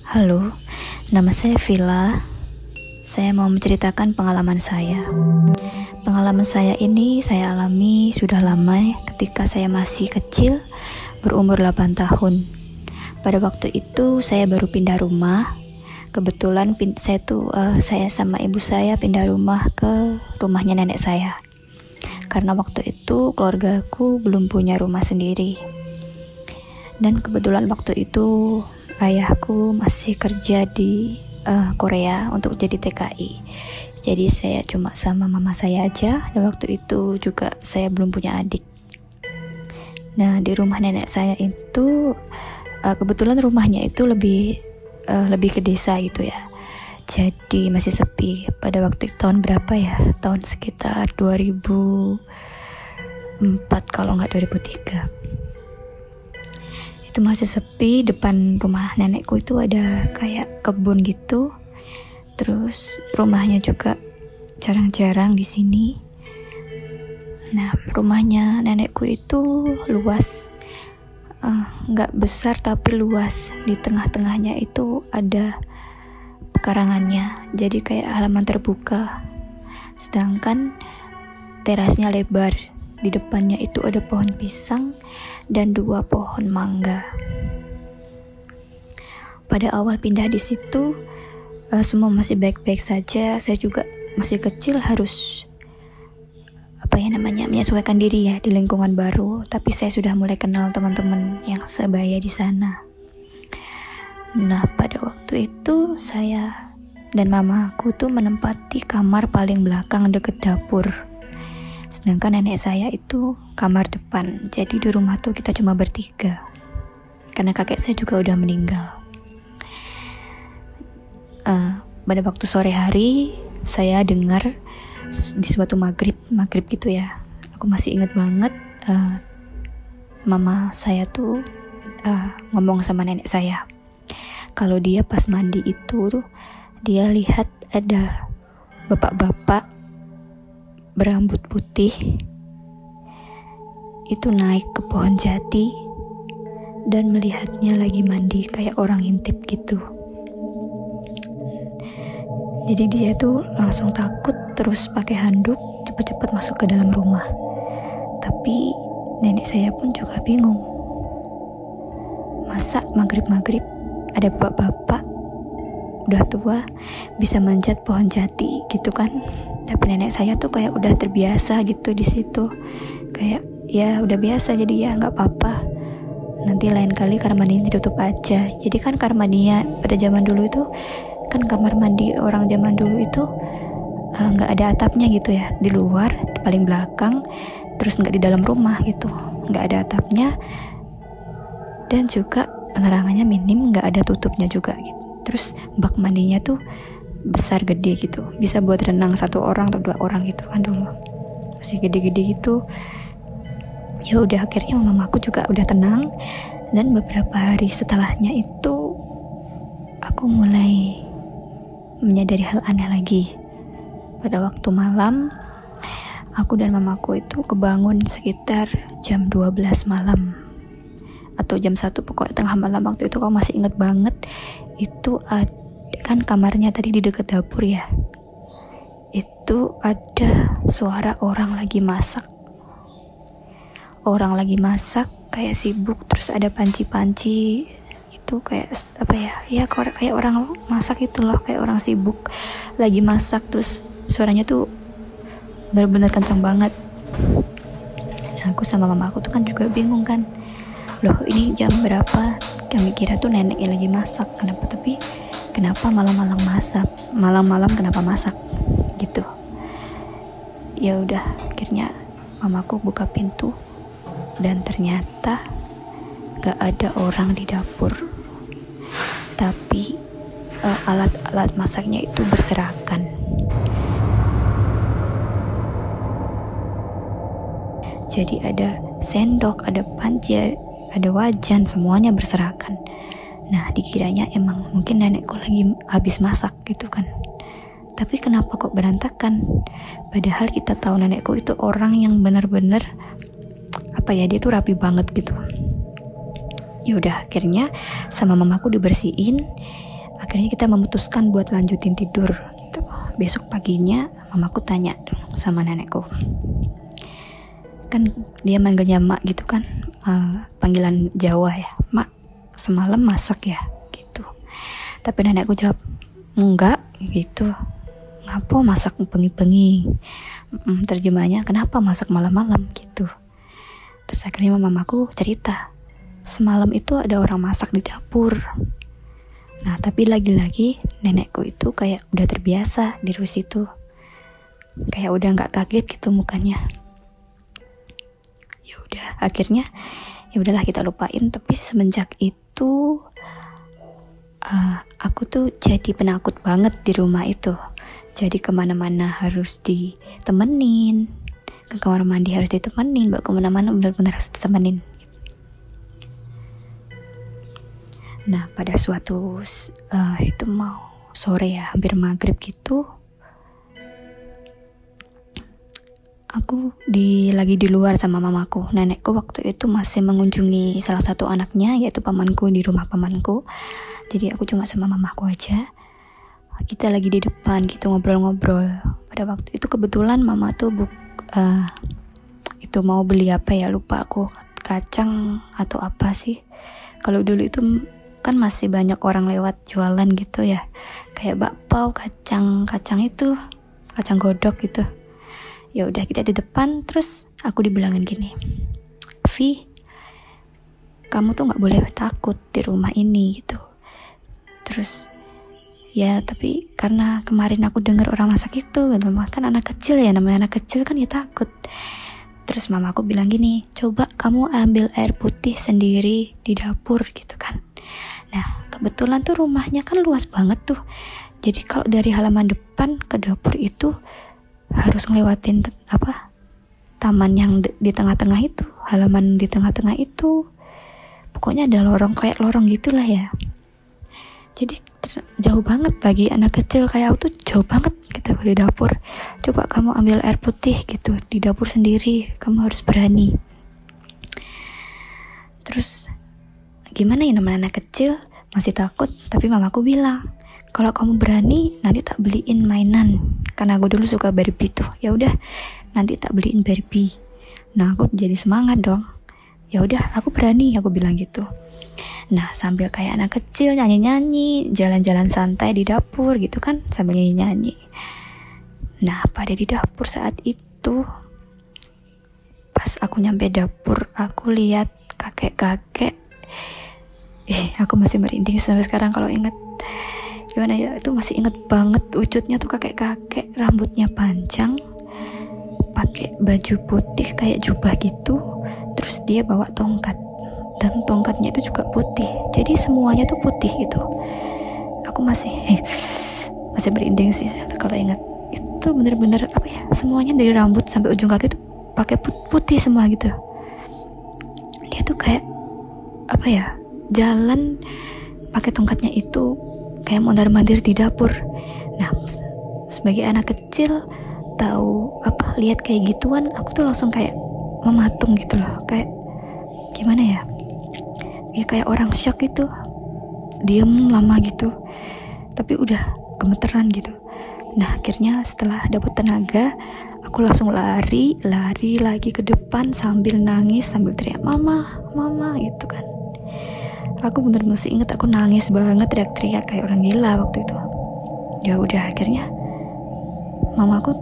Halo, nama saya Villa. Saya mau menceritakan pengalaman saya. Pengalaman saya ini saya alami sudah lama ketika saya masih kecil, berumur 8 tahun. Pada waktu itu saya baru pindah rumah. Kebetulan saya sama ibu saya pindah rumah ke rumahnya nenek saya. Karena waktu itu keluargaku belum punya rumah sendiri. Dan kebetulan waktu itu ayahku masih kerja di Korea untuk jadi TKI. Jadi saya cuma sama mama saya aja. Dan waktu itu juga saya belum punya adik. Nah, di rumah nenek saya itu kebetulan rumahnya itu lebih ke desa gitu ya. Jadi masih sepi. Pada waktu tahun berapa ya? Tahun sekitar 2004 kalau nggak 2003. Itu masih sepi. Depan rumah nenekku itu ada kayak kebun gitu. Terus rumahnya juga jarang-jarang di sini. Nah, rumahnya nenekku itu luas, nggak besar tapi luas. Di tengah-tengahnya itu ada pekarangannya, jadi kayak halaman terbuka. Sedangkan terasnya lebar. Di depannya itu ada pohon pisang dan 2 pohon mangga. Pada awal pindah di situ, semua masih baik-baik saja. Saya juga masih kecil, harus menyesuaikan diri ya di lingkungan baru. Tapi saya sudah mulai kenal teman-teman yang sebaya di sana. Nah, pada waktu itu saya dan mamaku tuh menempati kamar paling belakang dekat dapur. Sedangkan nenek saya itu kamar depan. Jadi di rumah tuh kita cuma bertiga. Karena kakek saya juga udah meninggal. Pada waktu sore hari saya dengar di suatu maghrib gitu ya. Aku masih ingat banget mama saya tuh ngomong sama nenek saya. Kalau dia pas mandi itu tuh dia lihat ada bapak-bapak berambut putih itu naik ke pohon jati dan melihatnya lagi mandi kayak orang intip gitu. Jadi dia tuh langsung takut, terus pakai handuk cepat-cepat masuk ke dalam rumah. Tapi nenek saya pun juga bingung. Masa maghrib-maghrib ada bapak-bapak udah tua bisa manjat pohon jati gitu kan? Tapi nenek saya tuh kayak udah terbiasa gitu di situ. Kayak ya udah biasa, jadi ya nggak apa-apa. Nanti lain kali kamar mandinya ditutup aja. Jadi kan kamar mandinya pada zaman dulu itu kan kamar mandi orang zaman dulu itu nggak ada atapnya gitu ya, di luar di paling belakang, terus nggak di dalam rumah gitu, nggak ada atapnya dan juga penerangannya minim, nggak ada tutupnya juga gitu. Terus bak mandinya tuh besar gede gitu, bisa buat renang 1 orang atau 2 orang gitu kan dulu, masih gede-gede gitu. Ya udah, akhirnya mamaku juga udah tenang. Dan beberapa hari setelahnya itu aku mulai menyadari hal aneh lagi. Pada waktu malam, aku dan mamaku itu kebangun sekitar jam 12 malam atau jam 1, pokoknya tengah malam. Waktu itu aku masih inget banget. Itu kan kamarnya tadi di dekat dapur ya. Itu ada suara orang lagi masak. Orang lagi masak kayak sibuk, terus ada panci-panci. Itu kayak apa ya? Ya kayak orang masak itu loh, kayak orang sibuk lagi masak, terus suaranya tuh benar-benar kencang banget. Nah, aku sama mama aku tuh kan juga bingung kan. Loh, ini jam berapa? Kami kira tuh nenek yang lagi masak. Kenapa malam-malam masak? Malam-malam kenapa masak? Gitu. Ya udah, akhirnya mamaku buka pintu dan ternyata gak ada orang di dapur. Tapi alat-alat masaknya itu berserakan. Jadi ada sendok, ada panci, ada wajan, semuanya berserakan. Nah, dikiranya emang mungkin nenekku lagi habis masak gitu kan. Tapi kenapa kok berantakan? Padahal kita tahu nenekku itu orang yang benar-benar dia tuh rapi banget gitu. Ya udah, akhirnya sama mamaku dibersihin. akhirnya kita memutuskan buat lanjutin tidur gitu. Besok paginya mamaku tanya dong sama nenekku, kan dia manggilnya mak gitu kan, panggilan Jawa ya, mak semalam masak ya gitu. Tapi nenekku jawab enggak gitu, ngapa masak bengi-bengi. Terjemahnya kenapa masak malam-malam gitu. Terus akhirnya mamaku cerita, semalam itu ada orang masak di dapur. Nah tapi lagi-lagi nenekku itu kayak udah terbiasa di rumah situ, kayak udah nggak kaget gitu mukanya. Ya udah akhirnya ya udahlah kita lupain. Tapi semenjak itu aku tuh jadi penakut banget di rumah itu. Jadi kemana-mana harus ditemenin, ke kamar mandi harus ditemenin, bawa kemana-mana benar-benar harus ditemenin. Nah pada suatu itu mau sore ya, hampir maghrib gitu, aku lagi di luar sama mamaku. Nenekku waktu itu masih mengunjungi salah satu anaknya, yaitu pamanku, di rumah pamanku. Jadi aku cuma sama mamaku aja. Kita lagi di depan gitu ngobrol-ngobrol. Pada waktu itu kebetulan mama tuh itu mau beli apa ya, lupa aku, kacang atau apa sih. Kalau dulu itu kan masih banyak orang lewat jualan gitu ya, kayak bakpao, kacang itu, kacang godok gitu. Ya udah kita di depan, terus aku dibilangin gini, Vi, kamu tuh nggak boleh takut di rumah ini gitu. Terus ya tapi karena kemarin aku dengar orang masak itu, kan anak kecil ya, namanya anak kecil kan ya takut. Terus mamaku bilang gini, coba kamu ambil air putih sendiri di dapur gitu kan. Nah kebetulan tuh rumahnya kan luas banget tuh, jadi kalau dari halaman depan ke dapur itu harus ngelewatin taman yang di tengah-tengah itu, halaman di tengah-tengah itu, pokoknya ada lorong, kayak lorong gitulah ya. Jadi jauh banget bagi anak kecil kayak aku tuh, jauh banget gitu di dapur. Coba kamu ambil air putih gitu di dapur sendiri, kamu harus berani. Terus gimana ya, namanya anak kecil masih takut. Tapi mamaku bilang, kalau kamu berani nanti tak beliin mainan, karena aku dulu suka Barbie tuh. Ya udah nanti tak beliin Barbie. Nah aku jadi semangat dong. Ya udah aku berani, aku bilang gitu. Nah sambil kayak anak kecil nyanyi-nyanyi, jalan-jalan santai di dapur gitu kan, sambil nyanyi-nyanyi. Nah pada di dapur saat itu, pas aku nyampe dapur, aku lihat kakek-kakek. Aku masih merinding sampai sekarang kalau inget. Gimana ya, itu masih inget banget wujudnya tuh, kakek-kakek, rambutnya panjang, pakai baju putih kayak jubah gitu. Terus dia bawa tongkat, dan tongkatnya itu juga putih. Jadi semuanya tuh putih gitu. Aku masih merinding sih kalau ingat. Itu bener-bener apa ya, semuanya dari rambut sampai ujung kaki tuh pakai putih semua gitu. Dia tuh kayak apa ya, jalan pakai tongkatnya itu kayak mondar-mandir di dapur. Nah sebagai anak kecil tahu lihat kayak gituan, aku tuh langsung kayak mematung gitu loh, kayak gimana ya, kayak orang shock gitu, diem lama gitu, tapi udah gemeteran gitu. Nah akhirnya setelah dapet tenaga, aku langsung lari lagi ke depan sambil nangis, sambil teriak mama gitu kan. Aku bener-bener masih inget, aku nangis banget, teriak-teriak kayak orang gila waktu itu. Ya udah akhirnya mamaku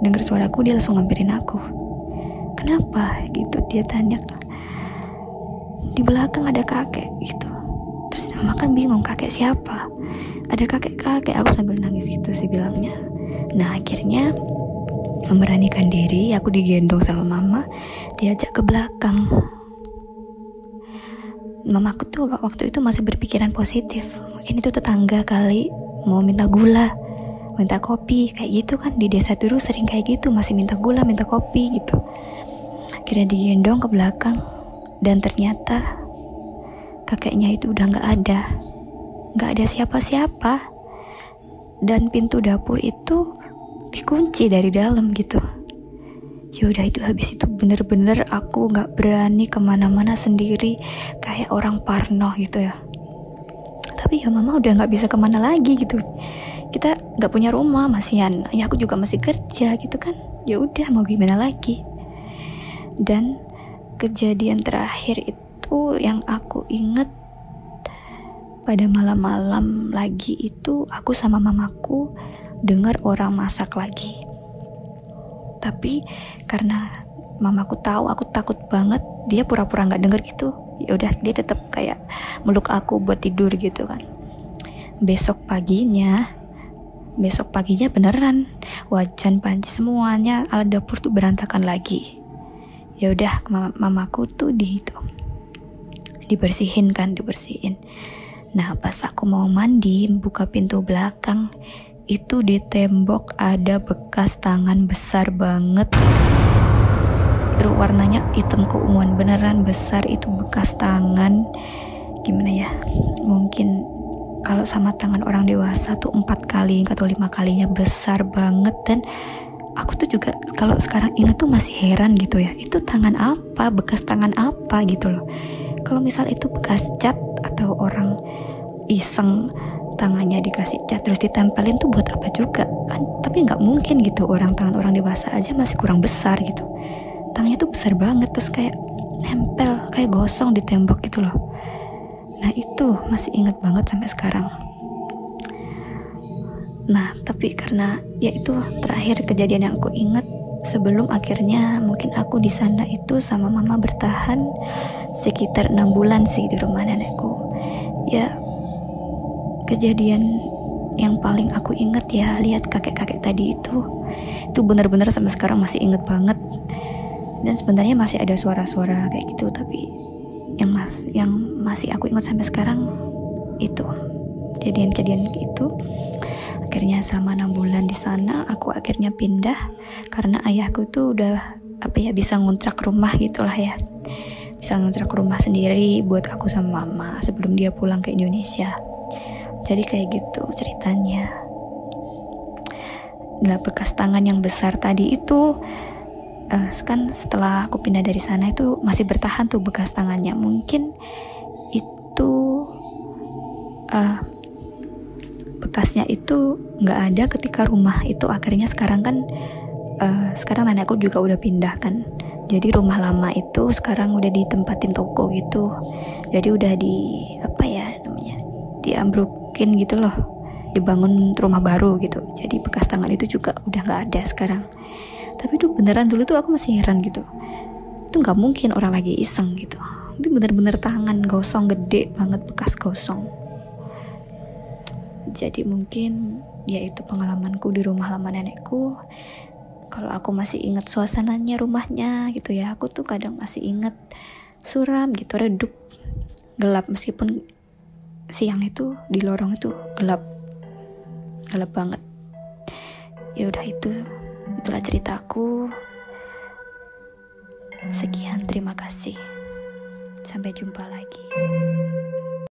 dengar suaraku, dia langsung ngampirin aku. Kenapa gitu, dia tanya. Di belakang ada kakek gitu. Terus mama kan bingung, kakek siapa? Ada kakek, aku sambil nangis gitu sih bilangnya. Nah akhirnya memberanikan diri, aku digendong sama mama, diajak ke belakang. Mamaku tuh waktu itu masih berpikiran positif, mungkin itu tetangga kali mau minta gula, minta kopi, kayak gitu kan. Di desa dulu sering kayak gitu, masih minta gula, minta kopi gitu. Akhirnya digendong ke belakang, dan ternyata kakeknya itu udah gak ada siapa-siapa, dan pintu dapur itu dikunci dari dalam gitu. Yaudah itu habis itu bener-bener aku gak berani kemana-mana sendiri, kayak orang parno gitu ya. Tapi tapi ya mama udah nggak bisa kemana lagi gitu, kita nggak punya rumah, masihan ya aku juga masih kerja gitu kan, ya udah mau gimana lagi. Dan kejadian terakhir itu yang aku inget pada malam-malam lagi itu, aku sama mamaku dengar orang masak lagi. Tapi karena mamaku tahu aku takut banget, dia pura-pura nggak dengar gitu. Ya udah, dia tetap kayak meluk aku buat tidur gitu kan. Besok paginya beneran wajan, panci, semuanya alat dapur tuh berantakan lagi. Ya udah, mamaku tuh dibersihin. Nah pas aku mau mandi, buka pintu belakang, itu di tembok ada bekas tangan besar banget. Warnanya hitam keunguan, beneran besar itu bekas tangan. Gimana ya, mungkin kalau sama tangan orang dewasa tuh 4 kali atau 5 kalinya, besar banget. Dan aku tuh juga kalau sekarang ingat tuh masih heran gitu ya, itu tangan apa, bekas tangan apa gitu loh. Kalau misal itu bekas cat atau orang iseng tangannya dikasih cat terus ditempelin tuh buat apa juga kan, tapi nggak mungkin gitu, tangan orang dewasa aja masih kurang besar gitu, tangannya tuh besar banget terus kayak nempel, kayak gosong di tembok gitu loh. Nah itu masih inget banget sampai sekarang. Nah tapi karena ya itu terakhir kejadian yang aku inget, sebelum akhirnya mungkin aku di sana itu sama mama bertahan sekitar 6 bulan sih di rumah nenekku. Ya kejadian yang paling aku inget ya lihat kakek-kakek tadi itu benar-benar sampai sekarang masih inget banget. Dan sebenarnya masih ada suara-suara kayak gitu, tapi yang masih aku ingat sampai sekarang itu kejadian itu. Akhirnya selama 6 bulan di sana aku akhirnya pindah karena ayahku tuh udah bisa ngontrak rumah gitulah ya, bisa ngontrak rumah sendiri buat aku sama mama sebelum dia pulang ke Indonesia. Jadi kayak gitu ceritanya. Nah bekas tangan yang besar tadi itu kan setelah aku pindah dari sana itu masih bertahan tuh bekas tangannya. Mungkin itu bekasnya itu nggak ada ketika rumah itu akhirnya sekarang kan sekarang nenekku juga udah pindah kan. Jadi rumah lama itu sekarang udah ditempatin toko gitu. Jadi udah diambrukin gitu loh, dibangun rumah baru gitu. Jadi bekas tangan itu juga udah nggak ada sekarang. Tapi itu beneran dulu tuh aku masih heran gitu, itu nggak mungkin orang lagi iseng gitu, itu bener-bener tangan gosong gede banget, bekas gosong. Jadi mungkin ya itu pengalamanku di rumah lama nenekku. Kalau aku masih ingat suasananya rumahnya gitu ya, aku tuh kadang masih ingat suram gitu, redup, gelap, meskipun siang itu di lorong itu gelap banget. Ya udah itulah ceritaku. Sekian, terima kasih. Sampai jumpa lagi.